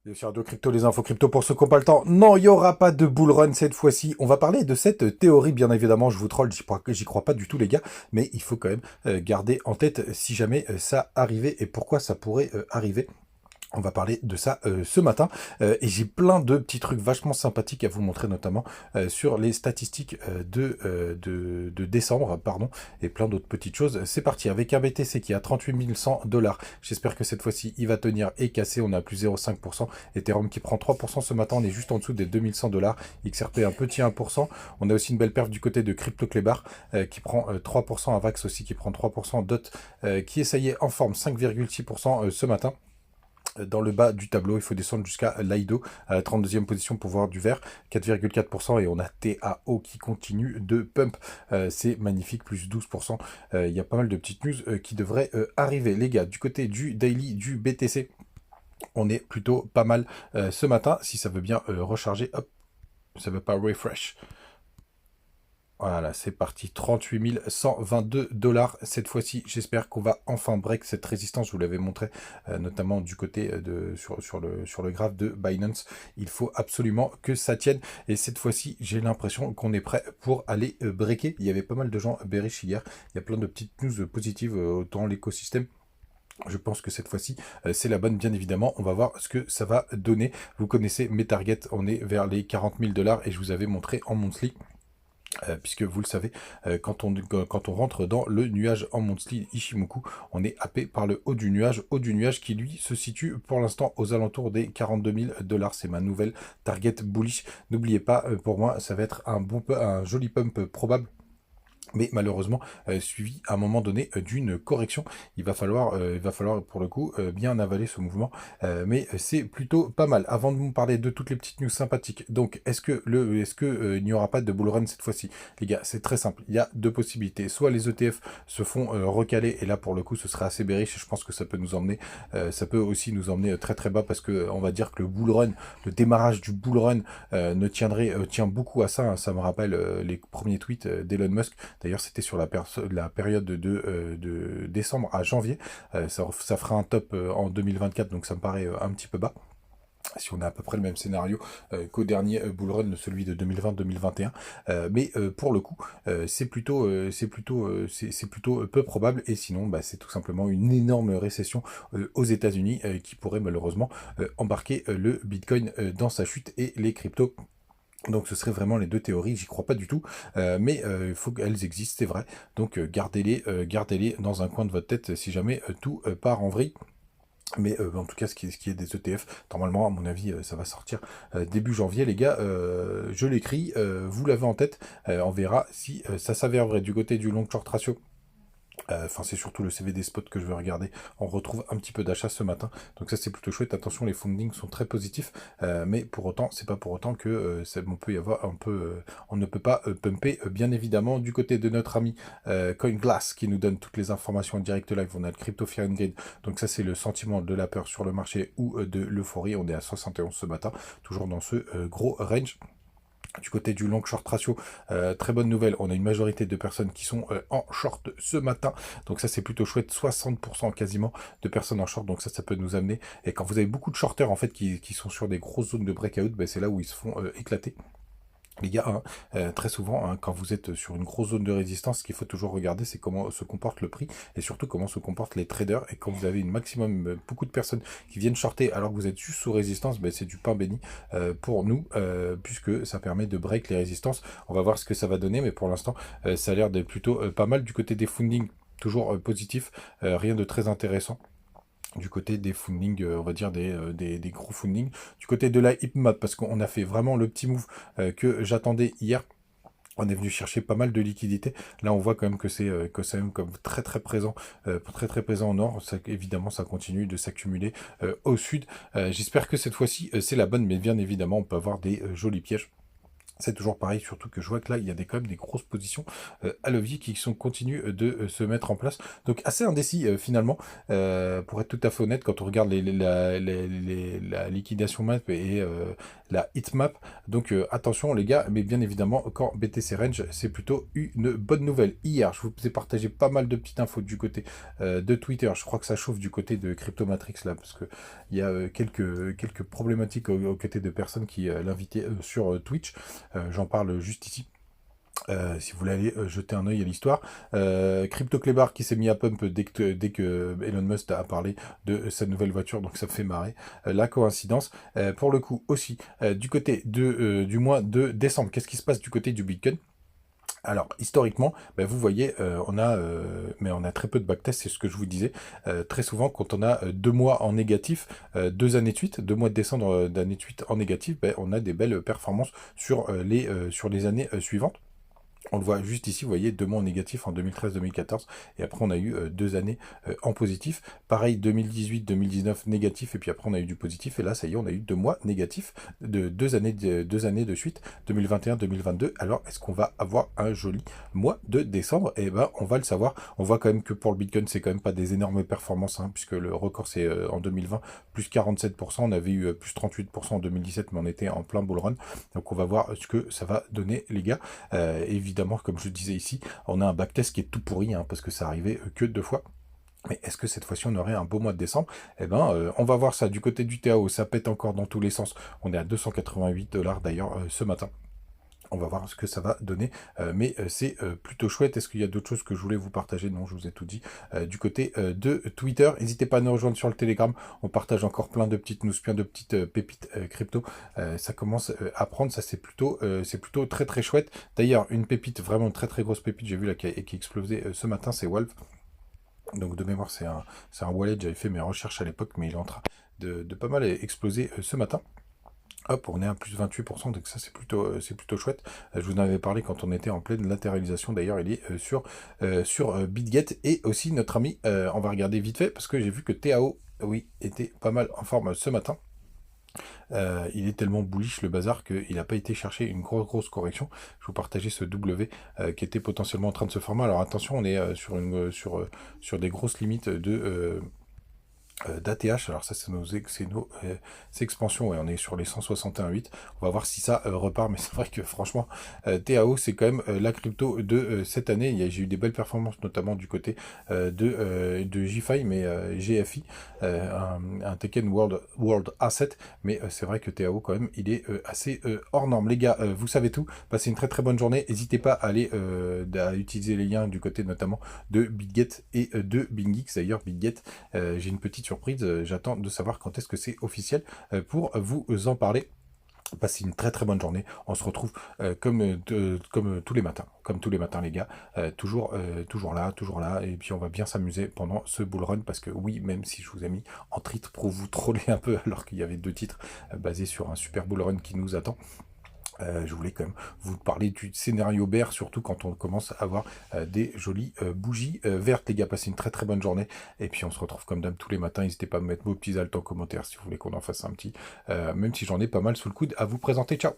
Bien sûr, de crypto, les infos crypto pour ceux qui n'ont pas le temps. Non, il n'y aura pas de bull run cette fois-ci. On va parler de cette théorie, bien évidemment. Je vous troll, j'y crois pas du tout, les gars. Mais il faut quand même garder en tête si jamais ça arrivait et pourquoi ça pourrait arriver. On va parler de ça ce matin et j'ai plein de petits trucs vachement sympathiques à vous montrer notamment sur les statistiques de décembre pardon et plein d'autres petites choses. C'est parti avec un BTC qui est à 38 100 dollars. J'espère que cette fois-ci il va tenir et casser. On a plus 0,5%. Ethereum qui prend 3% ce matin. On est juste en dessous des 2100 dollars. XRP un petit 1%. On a aussi une belle perf du côté de CryptoClebar qui prend 3%. Avax aussi qui prend 3%. DOT qui est ça y est en forme 5,6% ce matin dans le bas du tableau. Il faut descendre jusqu'à Lido à la 32e position pour voir du vert, 4,4%. Et on a TAO qui continue de pump. C'est magnifique, plus 12%. Il y a pas mal de petites news qui devraient arriver. Les gars, du côté du daily du BTC, on est plutôt pas mal ce matin. Si ça veut bien recharger, hop, ça veut pas refresh. Voilà, c'est parti. 38 122 dollars cette fois-ci. J'espère qu'on va enfin break cette résistance. Je vous l'avais montré, notamment du côté sur le graphe de Binance. Il faut absolument que ça tienne. Et cette fois-ci, j'ai l'impression qu'on est prêt pour aller breaker. Il y avait pas mal de gens bearish hier. Il y a plein de petites news positives dans l'écosystème. Je pense que cette fois-ci, c'est la bonne, bien évidemment. On va voir ce que ça va donner. Vous connaissez mes targets. On est vers les 40 000 dollars et je vous avais montré en monthly. Puisque vous le savez, quand on rentre dans le nuage en monthly Ishimoku, on est happé par le haut du nuage qui lui se situe pour l'instant aux alentours des 42 000 dollars. C'est ma nouvelle target bullish. N'oubliez pas, pour moi, ça va être un joli pump probable, mais malheureusement suivi à un moment donné d'une correction. Il va falloir pour le coup bien avaler ce mouvement, mais c'est plutôt pas mal. Avant de vous parler de toutes les petites news sympathiques, donc est-ce que il n'y aura pas de bull run cette fois-ci, les gars? C'est très simple. Il y a deux possibilités. Soit les ETF se font recaler, et là pour le coup ce serait assez bearish. Je pense que ça peut nous emmener, ça peut aussi nous emmener très très bas parce que on va dire que le bull run, le démarrage du bull run tient beaucoup à ça. Hein. Ça me rappelle les premiers tweets d'Elon Musk. D'ailleurs, c'était sur la période de décembre à janvier. Ça fera un top en 2024, donc ça me paraît un petit peu bas. Si on a à peu près le même scénario qu'au dernier bull run, celui de 2020-2021. Mais pour le coup, c'est plutôt peu probable. Et sinon, bah, c'est tout simplement une énorme récession aux États-Unis qui pourrait malheureusement embarquer le Bitcoin dans sa chute et les cryptos. Donc ce serait vraiment les deux théories, j'y crois pas du tout, mais il faut qu'elles existent, c'est vrai. Donc gardez-les dans un coin de votre tête si jamais tout part en vrille. Mais en tout cas, ce qui est des ETF, normalement, à mon avis, ça va sortir début janvier, les gars. Je l'écris, vous l'avez en tête. On verra si ça s'avère vrai du côté du long short ratio. Enfin, c'est surtout le CVD spot que je veux regarder. On retrouve un petit peu d'achat ce matin, donc ça c'est plutôt chouette. Attention, les fundings sont très positifs, mais pour autant, c'est pas pour autant que on peut y avoir un peu, on ne peut pas pumper. Bien évidemment, du côté de notre ami CoinGlass qui nous donne toutes les informations en direct live. On a le Crypto Fear and Greed, donc ça c'est le sentiment de la peur sur le marché ou de l'euphorie. On est à 71 ce matin, toujours dans ce gros range. Du côté du long short ratio, très bonne nouvelle, on a une majorité de personnes qui sont en short ce matin, donc ça c'est plutôt chouette. 60% quasiment de personnes en short, donc ça peut nous amener, et quand vous avez beaucoup de shorters en fait qui sont sur des grosses zones de breakout, ben, c'est là où ils se font éclater. Les gars, hein, très souvent, hein, quand vous êtes sur une grosse zone de résistance, ce qu'il faut toujours regarder, c'est comment se comporte le prix et surtout comment se comportent les traders. Et quand vous avez une maximum, beaucoup de personnes qui viennent shorter alors que vous êtes juste sous résistance, ben, c'est du pain béni pour nous, puisque ça permet de break les résistances. On va voir ce que ça va donner, mais pour l'instant, ça a l'air d'être plutôt pas mal du côté des fundings. Toujours positif, rien de très intéressant du côté des fundings, on va dire des gros fundings, du côté de la HipMap, parce qu'on a fait vraiment le petit move que j'attendais hier. On est venu chercher pas mal de liquidités. Là, on voit quand même que c'est même comme très très présent, très très présent au nord. Ça, évidemment, ça continue de s'accumuler au sud. J'espère que cette fois-ci, c'est la bonne, mais bien évidemment, on peut avoir des jolis pièges. C'est toujours pareil, surtout que je vois que là, il y a quand même des grosses positions à levier qui continuent de se mettre en place. Donc assez indécis finalement, pour être tout à fait honnête, quand on regarde la liquidation map et la heat map. Donc attention les gars, mais bien évidemment, quand BTC Range, c'est plutôt une bonne nouvelle. Hier, je vous ai partagé pas mal de petites infos du côté de Twitter. Je crois que ça chauffe du côté de Cryptomatrix là, parce que il y a quelques problématiques aux côtés de personnes qui l'invitaient sur Twitch. J'en parle juste ici. Si vous voulez aller jeter un œil à l'histoire. Crypto Clébar qui s'est mis à pump dès que Elon Musk a parlé de sa nouvelle voiture, donc ça me fait marrer. La coïncidence. Pour le coup aussi, du côté du mois de décembre, qu'est-ce qui se passe du côté du Bitcoin? Alors, historiquement, ben, vous voyez, mais on a très peu de backtest, c'est ce que je vous disais. Très souvent, quand on a 2 mois en négatif, 2 années de suite, 2 mois de décembre d'année de suite en négatif, ben, on a des belles performances sur les années suivantes. On le voit juste ici, vous voyez, 2 mois en négatif en 2013-2014, et après on a eu 2 années en positif. Pareil, 2018-2019 négatif, et puis après on a eu du positif, et là, ça y est, on a eu 2 mois négatifs de 2 années de suite, 2021-2022. Alors, est-ce qu'on va avoir un joli mois de décembre? Eh ben, on va le savoir. On voit quand même que pour le Bitcoin, c'est quand même pas des énormes performances, hein, puisque le record, c'est en 2020, plus 47%, on avait eu plus 38% en 2017, mais on était en plein bull run. Donc on va voir ce que ça va donner, les gars. Évidemment, comme je le disais ici, on a un backtest qui est tout pourri, hein, parce que ça arrivait que 2 fois. Mais est-ce que cette fois-ci on aurait un beau mois de décembre? Eh ben, on va voir ça. Du côté du TAO, ça pète encore dans tous les sens. On est à 288 $ d'ailleurs ce matin. On va voir ce que ça va donner, mais c'est plutôt chouette. Est-ce qu'il y a d'autres choses que je voulais vous partager? Non, je vous ai tout dit. Du côté de Twitter, n'hésitez pas à nous rejoindre sur le Telegram. On partage encore plein de petites news, plein de petites pépites crypto. Ça commence à prendre, ça c'est plutôt très très chouette. D'ailleurs, une pépite, vraiment une très très grosse pépite, j'ai vu là qui a explosé ce matin, c'est Wolf. Donc de mémoire, c'est un wallet, j'avais fait mes recherches à l'époque, mais il est en train de pas mal exploser ce matin. Hop, on est à plus de 28%, donc ça c'est plutôt chouette. Je vous en avais parlé quand on était en pleine latéralisation. D'ailleurs, il est sur BitGet, et aussi notre ami, on va regarder vite fait, parce que j'ai vu que TAO, oui, était pas mal en forme ce matin. Il est tellement bullish le bazar qu'il n'a pas été chercher une grosse correction. Je vous partageais ce W qui était potentiellement en train de se former. Alors attention, on est sur des grosses limites d'ATH. Alors ça, c'est nos expansions, ouais, on est sur les 161,8. On va voir si ça repart, mais c'est vrai que franchement, TAO, c'est quand même la crypto de cette année. J'ai eu des belles performances, notamment du côté de JFI, mais GFI, un Tekken World Asset, mais c'est vrai que TAO, quand même, il est assez hors norme. Les gars, vous savez tout, passez une très très bonne journée. N'hésitez pas à aller à utiliser les liens du côté notamment de BitGet et de BingX. D'ailleurs, BitGet, j'ai une petite surprise, j'attends de savoir quand est-ce que c'est officiel pour vous en parler. Passez une très très bonne journée. On se retrouve comme tous les matins. Comme tous les matins, les gars. Toujours là. Et puis on va bien s'amuser pendant ce bull run. Parce que oui, même si je vous ai mis en titre pour vous troller un peu, alors qu'il y avait 2 titres basés sur un super bull run qui nous attend. Je voulais quand même vous parler du scénario bear, surtout quand on commence à avoir des jolies bougies vertes. Les gars, passez une très très bonne journée. Et puis on se retrouve comme d'hab tous les matins. N'hésitez pas à me mettre vos petits altes en commentaire si vous voulez qu'on en fasse un petit. Même si j'en ai pas mal sous le coude à vous présenter. Ciao!